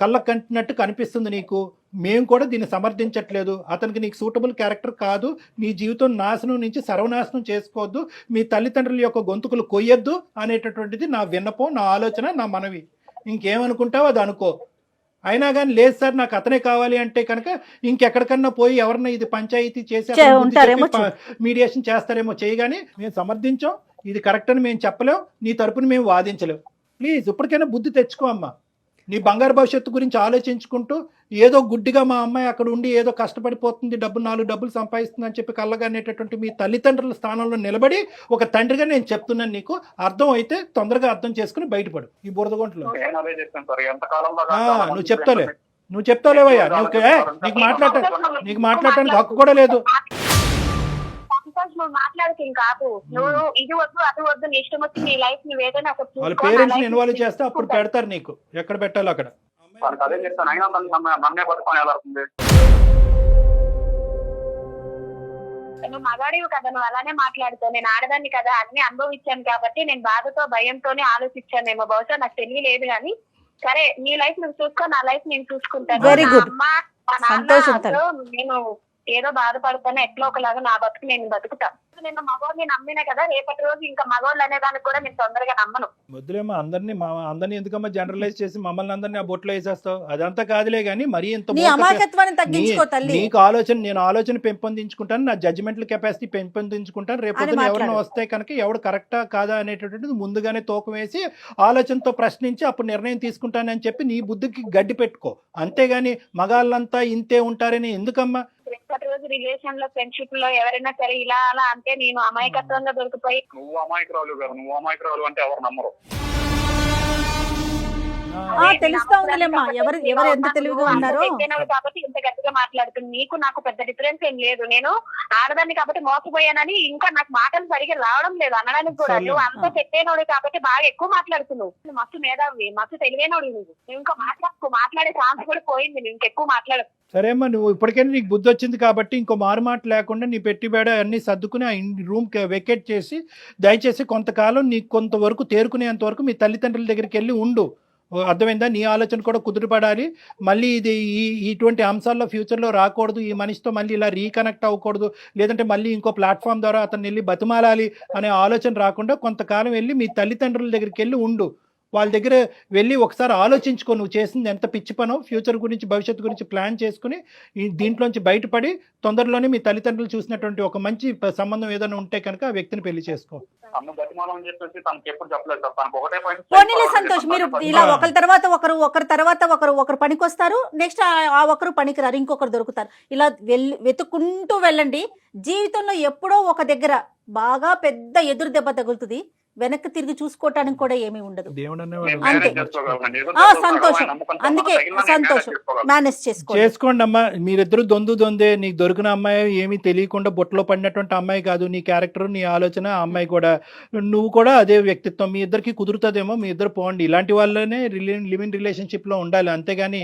కళ్ళకు కంటినట్టు కనిపిస్తుంది నీకు. మేము కూడా దీన్ని సమర్థించట్లేదు. అతనికి నీకు సూటబుల్ క్యారెక్టర్ కాదు. నీ జీవితం నాశనం నుంచి సర్వనాశనం చేసుకోవద్దు, మీ తల్లిదండ్రుల యొక్క గొంతుకులు కొయ్యొద్దు అనేటటువంటిది నా విన్నపం, నా ఆలోచన, నా మనవి. ఇంకేమనుకుంటావో అది అనుకో. అయినా కానీ లేదు సార్ నాకు అతనే కావాలి అంటే కనుక ఇంకెక్కడికన్నా పోయి ఎవరన్నా ఇది పంచాయతీ చేసి మీడియేషన్ చేస్తారేమో చేయగానే మేము సమర్థించాం, ఇది కరెక్ట్ అని మేము చెప్పలేం, నీ తరపున మేము వాదించలేం. ప్లీజ్ ఇప్పటికైనా బుద్ధి తెచ్చుకో అమ్మా. నీ బంగారు భవిష్యత్తు గురించి ఆలోచించుకుంటూ ఏదో గుడ్డిగా మా అమ్మాయి అక్కడ ఉండి ఏదో కష్టపడిపోతుంది, 4 డబ్బులు సంపాదిస్తుంది అని చెప్పి కళ్ళగానేటటువంటి మీ తల్లిదండ్రుల స్థానంలో నిలబడి ఒక తండ్రిగా నేను చెప్తున్నాను, నీకు అర్థం అయితే తొందరగా అర్థం చేసుకుని బయటపడు ఈ బురదగొంటలో. నువ్వు చెప్తావులేవయ్యా, నీకు మాట్లాడటానికి హక్కు కూడా లేదు. నువ్వు మాట్లాడుతుంది కాదు, నువ్వు ఇది వద్దు అది వద్దు, నీ ఇష్టం వచ్చి నీ లైఫ్ నువ్వు ఏదైనా వాళ్ళ పేరెంట్స్ ఇన్వాల్వ్ చేస్తే అప్పుడు పెడతారు నీకు ఎక్కడ పెట్టాలో అక్కడ. అదే చెప్తాను, అయినా నన్నే పట్టుకొని ఎలా అవుతుంది? నువ్వు మగాడివి కదా, నువ్వు అలానే మాట్లాడుతావు. నేను ఆడదాన్ని కదా, అన్ని అనుభవించాను కాబట్టి నేను బాధతో భయంతోనే ఆలోచించానేమో, బహుశా నాకు తెలియలేదు. కానీ సరే, నీ లైఫ్ నువ్వు చూసుకో, నా లైఫ్ నేను చూసుకుంటాను. నేను ఏదో బాధపడతాను, ఎట్లా ఒకలాగా నా బతుకు నేను బతుకుతా. నేను మగవాడిని నమ్మినా కదా, రేపటి రోజు ఇంకా మగవాళ్ళు అనేదానికి కూడా నేను తొందరగా నమ్మను. వద్దులేమో అందరినీ ఎందుకమ్మా జనరలైజ్ చేసి మమ్మల్ని అందరినీ ఆ బొట్లో వేసేస్తావు? అదంతా కాదులే గానీ మరీ ఎంత నీకు నేను ఆలోచన పెంపొందించుకుంటాను, నా జడ్జిమెంటల్ కెపాసిటీ పెంపొందించుకుంటాను. రేపు ఎవరైనా వస్తే కనుక ఎవడు కరెక్టా కాదా అనేటటువంటిది ముందుగానే తూకం వేసి ఆలోచనతో ప్రశ్నించి అప్పుడు నిర్ణయం తీసుకుంటానని చెప్పి నీ బుద్ధికి గడ్డి పెట్టుకో. అంతేగాని మగాళ్ళంతా ఇంతే ఉంటారని ఎందుకమ్మా? ప్రతిరోజు రిలేషన్ లో ఫ్రెండ్షిప్ లో ఎవరైనా సరే ఇలా అలా అంటే నేను అమాయకత్వంగా దొరికిపోయి నువ్వు అమాయకురాలు గారు, నువ్వు అమాయకురాలు అంటే ఎవరు నమ్మరు. తెలుస్తా ఉందిలేమ్మా ఎవరు ఎంత తెలివిగా ఉన్నారో. కాబట్టి ఇంత గట్టిగా మాట్లాడుతుంది. నీకు నాకు పెద్ద డిఫరెన్స్ ఏం లేదు. నేను ఆడదాన్ని కాబట్టి మోసపోయానని ఇంకా నాకు మాటలు సరిగా రావడం లేదు అనడానికి కూడా. నువ్వు అంత పెట్టేనోడు కాబట్టి బాగా ఎక్కువ మాట్లాడుతున్నావు. నువ్వు మస్తు మేధావి, మస్తు తెలివైనోడు. నువ్వు ఇంకా మాట్లాడే ఛాన్స్ కూడా పోయింది. నువ్వు ఇంకెక్కువ మాట్లాడు. సరే అమ్మా, నువ్వు ఇప్పటికైనా నీకు బుద్ధి వచ్చింది కాబట్టి ఇంకో మారుమాట లేకుండా నీ పెట్టిబేడ అన్ని సర్దుకుని ఆ రూమ్ వెకేట్ చేసి దయచేసి కొంతకాలం నీకు కొంతవరకు తేరుకునేంత వరకు మీ తల్లిదండ్రుల దగ్గరికి వెళ్ళి ఉండు. అర్థమైందా? నీ ఆలోచన కూడా కుదురుపడాలి. మళ్ళీ ఇది ఇటువంటి అంశాల్లో ఫ్యూచర్లో రాకూడదు. ఈ మనిషితో మళ్ళీ ఇలా రీకనెక్ట్ అవ్వకూడదు, లేదంటే మళ్ళీ ఇంకో ప్లాట్ఫామ్ ద్వారా అతను వెళ్ళి బతిమాలాలి అనే ఆలోచన రాకుండా కొంతకాలం వెళ్ళి మీ తల్లిదండ్రుల దగ్గరికి వెళ్ళి ఉండు. వాళ్ళ దగ్గర వెళ్ళి ఒకసారి ఆలోచించుకో, నువ్వు చేసింది ఎంత పిచ్చి పనో, ఫ్యూచర్ గురించి భవిష్యత్తు గురించి ప్లాన్ చేసుకుని దీంట్లోంచి బయటపడి తొందరలోనే మీ తల్లిదండ్రులు చూసినటువంటి ఒక మంచి సంబంధం ఏదైనా ఉంటే కనుక ఆ వ్యక్తిని పెళ్లి చేసుకో. అమ్మ బతిమాలం అని చెప్పేసి తనకి ఎప్పుడు చెప్పలేదు సార్. తనకు ఒకటే పాయింట్. పోనీలే సంతోష్, మీరు ఇలా ఒకరి తర్వాత ఒకరు పనికొస్తారు, నెక్స్ట్ ఆ ఒకరు పనికిరారు, ఇంకొకరు దొరుకుతారు. ఇలా వెతుక్కుంటూ వెళ్ళండి. జీవితంలో ఎప్పుడో ఒక దగ్గర బాగా పెద్ద ఎదురు దెబ్బ తగులుతుంది. వెనక్కి తిరిగి చూసుకోవటానికి కూడా ఏమీ ఉండదు. సంతోషం, అందుకే సంతోషం మేనేజ్ చేసుకోండి అమ్మా. మీరిద్దరు దొందే. నీకు దొరికిన అమ్మాయి ఏమీ తెలియకుండా బుట్టలో పడినటువంటి అమ్మాయి కాదు. నీ క్యారెక్టర్, నీ ఆలోచన, ఆ అమ్మాయి కూడా, నువ్వు కూడా అదే వ్యక్తిత్వం. మీ ఇద్దరికి కుదురుతుందేమో, మీ ఇద్దరు పోండి. ఇలాంటి వాళ్ళనే లివింగ్ రిలేషన్షిప్ లో ఉండాలి, అంతేగాని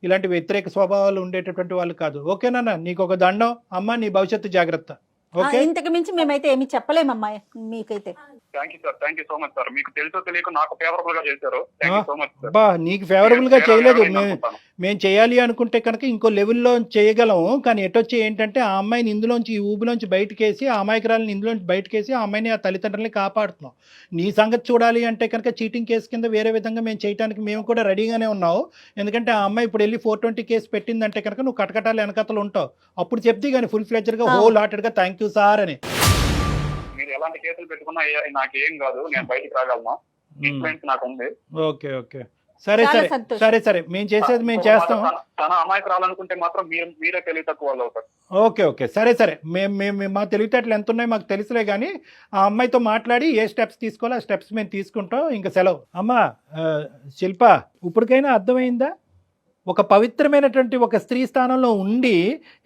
ఇలాంటి వ్యతిరేక స్వభావాలు ఉండేటటువంటి వాళ్ళు కాదు. ఓకేనా? నీకు ఒక దండం అమ్మా, నీ భవిష్యత్తు జాగ్రత్త. ఇంతకు మించి మేమైతే ఏమి చెప్పలేమమ్మా మీకైతే. Thank you sir, thank you so much sir. మీకు తెలుసో తెలియక నాకు ఫేవరబుల్ గా చేశారు. Thank you so much sir. బా, నీకు ఫేవరబుల్ గా చేయలేదు. మేము చేయాలి అనుకుంటే కనుక ఇంకో లెవెల్లో చేయగలము. కానీ ఎటొచ్చి ఏంటంటే ఆ అమ్మాయిని ఇందులోంచి, ఈ ఊబిలోంచి బయటకేసి, ఆ అమాయకురాలని ఇందులోంచి బయటకేసి ఆ అమ్మాయిని, ఆ తల్లిదండ్రులని కాపాడుతున్నాం. నీ సంగతి చూడాలి అంటే కనుక చీటింగ్ కేసు కింద వేరే విధంగా మేము చేయడానికి మేము కూడా రెడీగానే ఉన్నావు. ఎందుకంటే ఆ అమ్మాయి ఇప్పుడు వెళ్ళి 420 కేసు పెట్టిందంటే కనుక నువ్వు కటకటాలు వెనకతలు ఉంటావు. అప్పుడు చెప్తే కానీ ఫుల్ ఫ్లెడ్జ్డ్గా హోల్ హార్టెడ్గా థ్యాంక్ యూ సార్ అని. మీరు ఎలాంటి కేసులు పెట్టుకున్నా నాకేం కాదు, నేను బయటకు రాగలను. ఇన్ఫ్లుయెన్స్ నాకు ఉంది. ఓకే ఓకే, సరే సరే సరే సరే, మేము చేసేది మేము చేస్తాం. తన అమ్మాయికి రావాలనుకుంటే మాత్రం మీరే తెలివి తక్కువ వాళ్ళు అవుతారు. ఓకే ఓకే, సరే సరే, మేము మా తెలివితేటలు ఎంత ఉన్నాయో మాకు తెలుసులే. కానీ ఆ అమ్మాయితో మాట్లాడి ఏ స్టెప్స్ తీసుకోవాలో ఆ స్టెప్స్ మేము తీసుకుంటాం. ఇంకా సెలవు. అమ్మా శిల్ప, ఇప్పటికైనా అర్థమైందా? ఒక పవిత్రమైనటువంటి ఒక స్త్రీ స్థానంలో ఉండి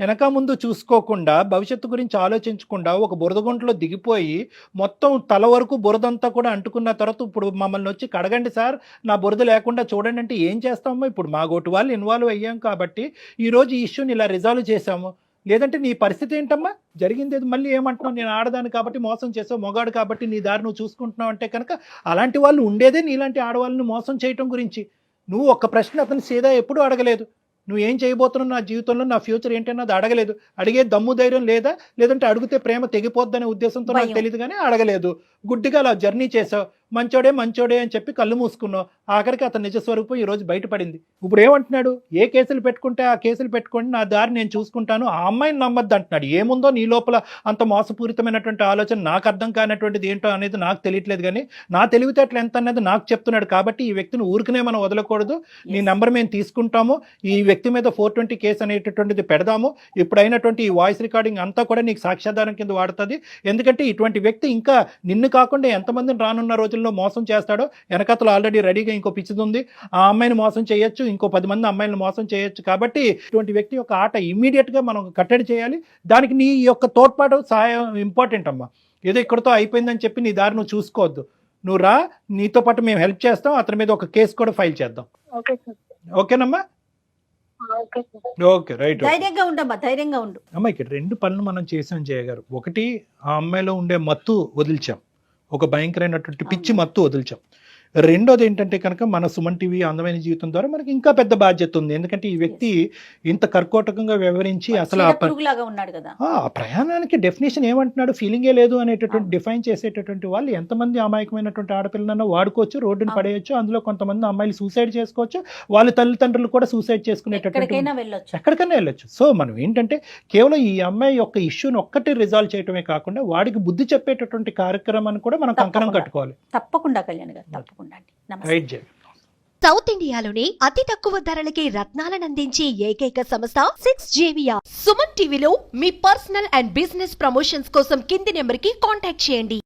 వెనక ముందు చూసుకోకుండా, భవిష్యత్తు గురించి ఆలోచించకుండా ఒక బురదగుంటలో దిగిపోయి మొత్తం తల వరకు బురదంతా కూడా అంటుకున్న తర్వాత ఇప్పుడు మమ్మల్ని వచ్చి కడగండి సార్, నా బురద లేకుండా చూడండి అంటే ఏం చేస్తామో? ఇప్పుడు మా గోటు వాళ్ళు ఇన్వాల్వ్ అయ్యాం కాబట్టి ఈరోజు ఈ ఇష్యూని ఇలా రిజాల్వ్ చేశాము. లేదంటే నీ పరిస్థితి ఏంటమ్మా? జరిగింది మళ్ళీ ఏమంటున్నావు? నేను ఆడదాను కాబట్టి మోసం చేసావు, మొగాడు కాబట్టి నీ దారి నువ్వు చూసుకుంటున్నావు అంటే కనుక అలాంటి వాళ్ళు ఉండేదే నీలాంటి ఆడవాళ్ళని మోసం చేయటం గురించి. నువ్వు ఒక్క ప్రశ్న అతను సీదా ఎప్పుడూ అడగలేదు. నువ్వు ఏం చేయబోతున్నావు, నా జీవితంలో నా ఫ్యూచర్ ఏంటన్నది అడగలేదు. అడిగే దమ్ము ధైర్యం లేదా? లేదంటే అడిగితే ప్రేమ తెగిపోద్దనే ఉద్దేశంతో నాకు తెలియదు కానీ అడగలేదు. గుడ్డిగా అలా జర్నీ చేసావు. మంచోడే అని చెప్పి కళ్ళు మూసుకున్నావు. ఆఖరికి అతని నిజస్వరూపం ఈరోజు బయటపడింది. ఇప్పుడు ఏమంటున్నాడు? ఏ కేసులు పెట్టుకుంటే ఆ కేసులు పెట్టుకోండి, నా దారి నేను చూసుకుంటాను, ఆ అమ్మాయిని నమ్మద్దు అంటున్నాడు. ఏముందో నీ లోపల అంత మోసపూరితమైనటువంటి ఆలోచన, నాకు అర్థం కానటువంటిది ఏంటో అనేది నాకు తెలియట్లేదు. కానీ నా తెలివితేటలు ఎంత అనేది నాకు చెప్తున్నాడు. కాబట్టి ఈ వ్యక్తిని ఊరికనే మనం వదలకూడదు. నీ నెంబర్ మేము తీసుకుంటాము. ఈ వ్యక్తి మీద 420 కేసు అనేటటువంటిది పెడదాము. ఇప్పుడైనటువంటి ఈ వాయిస్ రికార్డింగ్ అంతా కూడా నీకు సాక్ష్యాధారం కింద వాడుతుంది. ఎందుకంటే ఇటువంటి వ్యక్తి ఇంకా నిన్ను కాకుండా ఎంతమందిని రానున్న రోజుల్లో మోసం చేస్తాడో వెనకతలు ఆల్రెడీ రెడీగా ఇంకో పిచ్చిది ఉంది. ఆ అమ్మాయిని మోసం చేయొచ్చు, ఇంకో 10 మంది అమ్మాయిలను మోసం చేయొచ్చు. కాబట్టి ఇటువంటి వ్యక్తి యొక్క ఆట ఇమ్మీడియట్గా మనం కట్టడి చేయాలి. దానికి నీ యొక్క తోడ్పాటు, సహాయం ఇంపార్టెంట్ అమ్మా. ఏదో ఇక్కడతో అయిపోయిందని చెప్పి నీ దారి నువ్వు చూసుకోవద్దు. నువ్వు రా, నీతో పాటు మేము హెల్ప్ చేస్తాం. అతని మీద ఒక కేసు కూడా ఫైల్ చేద్దాం. ఓకేనమ్మా? Okay, right. ధైర్యంగా ఉండమ్మా, ధైర్యంగా ఉండు అమ్మా. ఇక్కడ 2 పనులు మనం చేసాం జయగారు. ఒకటి, ఆ అమ్మాయిలో ఉండే మత్తు వదిల్చాం, ఒక భయంకరమైనటువంటి పిచ్చి మత్తు వదిల్చాం. రెండోది ఏంటంటే కనుక మన సుమన్ టీవీ అందమైన జీవితం ద్వారా మనకి ఇంకా పెద్ద బాధ్యత ఉంది. ఎందుకంటే ఈ వ్యక్తి ఇంత కర్కోటకంగా వ్యవహరించి అసలు ఆ ప్రయాణానికి డెఫినేషన్ ఏమంటున్నాడు, ఫీలింగే లేదు అనేటటువంటి డిఫైన్ చేసేటటువంటి వాళ్ళు ఎంతమంది అమాయకమైనటువంటి ఆడపిల్లనన్నా వాడుకోవచ్చు, రోడ్డుని పడేయచ్చు. అందులో కొంతమంది అమ్మాయిలు సూసైడ్ చేసుకోవచ్చు, వాళ్ళ తల్లిదండ్రులు కూడా సూసైడ్ చేసుకునేటటువంటి ఎక్కడికైనా వెళ్ళొచ్చు. సో మనం ఏంటంటే కేవలం ఈ అమ్మాయి యొక్క ఇష్యూని ఒక్కటి రిజాల్వ్ చేయటమే కాకుండా వాడికి బుద్ధి చెప్పేటటువంటి కార్యక్రమాన్ని కూడా మనం కంకణం కట్టుకోవాలి. తప్పకుండా కళ్యాణ్ గారు, తప్పకుండా. రైట్ జై. సౌత్ ఇండియాలోనే అతి తక్కువ ధరలకి రత్నాలను అందించే ఏకైక సంస్థ 6JVR. సుమన్ టీవీలో మీ పర్సనల్ అండ్ బిజినెస్ ప్రమోషన్స్ కోసం కింది నెంబర్ కి కాంటాక్ట్ చేయండి.